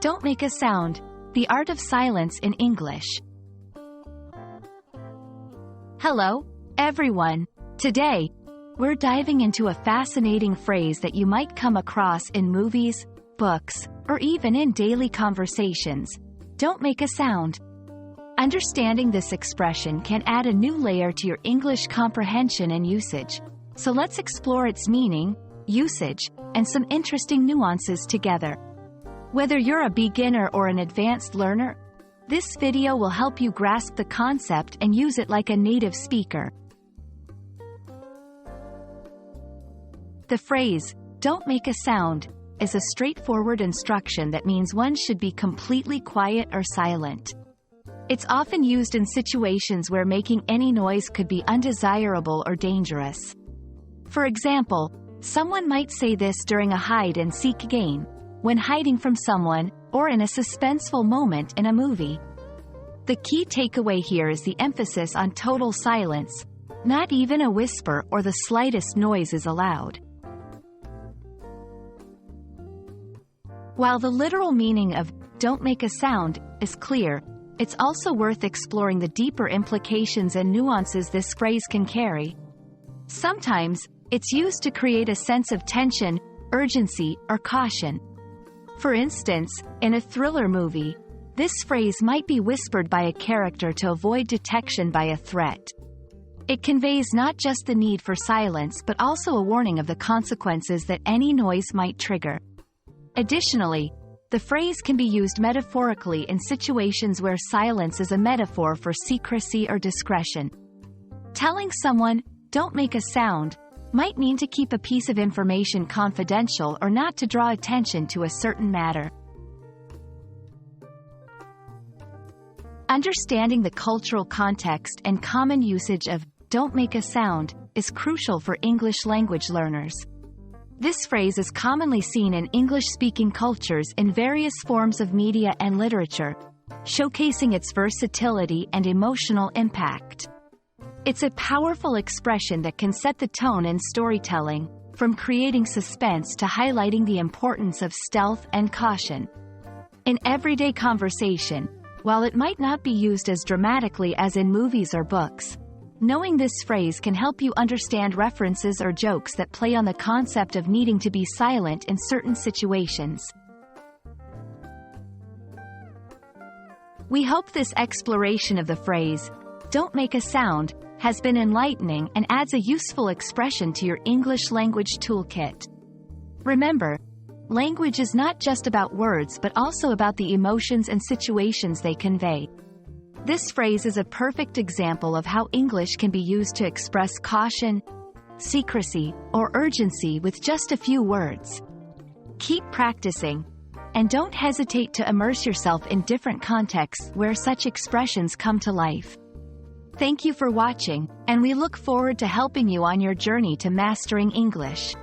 Don't make a sound. The art of silence in English. Hello, everyone. Today, we're diving into a fascinating phrase that you might come across in movies, books, or even in daily conversations. Don't make a sound. Understanding this expression can add a new layer to your English comprehension and usage. So let's explore its meaning, usage, and some interesting nuances together. Whether you're a beginner or an advanced learner, this video will help you grasp the concept and use it like a native speaker. The phrase, "don't make a sound," is a straightforward instruction that means one should be completely quiet or silent. It's often used in situations where making any noise could be undesirable or dangerous. For example, someone might say this during a hide-and-seek game, when hiding from someone, or in a suspenseful moment in a movie. The key takeaway here is the emphasis on total silence. Not even a whisper or the slightest noise is allowed. While the literal meaning of "don't make a sound" is clear, it's also worth exploring the deeper implications and nuances this phrase can carry. Sometimes, it's used to create a sense of tension, urgency, or caution. For instance, in a thriller movie, this phrase might be whispered by a character to avoid detection by a threat. It conveys not just the need for silence but also a warning of the consequences that any noise might trigger. Additionally, the phrase can be used metaphorically in situations where silence is a metaphor for secrecy or discretion. Telling someone, "don't make a sound," might mean to keep a piece of information confidential or not to draw attention to a certain matter. Understanding the cultural context and common usage of "don't make a sound" is crucial for English language learners. This phrase is commonly seen in English-speaking cultures in various forms of media and literature, showcasing its versatility and emotional impact. It's a powerful expression that can set the tone in storytelling, from creating suspense to highlighting the importance of stealth and caution. In everyday conversation, while it might not be used as dramatically as in movies or books, knowing this phrase can help you understand references or jokes that play on the concept of needing to be silent in certain situations. We hope this exploration of the phrase, "don't make a sound," has been enlightening and adds a useful expression to your English language toolkit. Remember, language is not just about words but also about the emotions and situations they convey. This phrase is a perfect example of how English can be used to express caution, secrecy, or urgency with just a few words. Keep practicing, and don't hesitate to immerse yourself in different contexts where such expressions come to life. Thank you for watching, and we look forward to helping you on your journey to mastering English.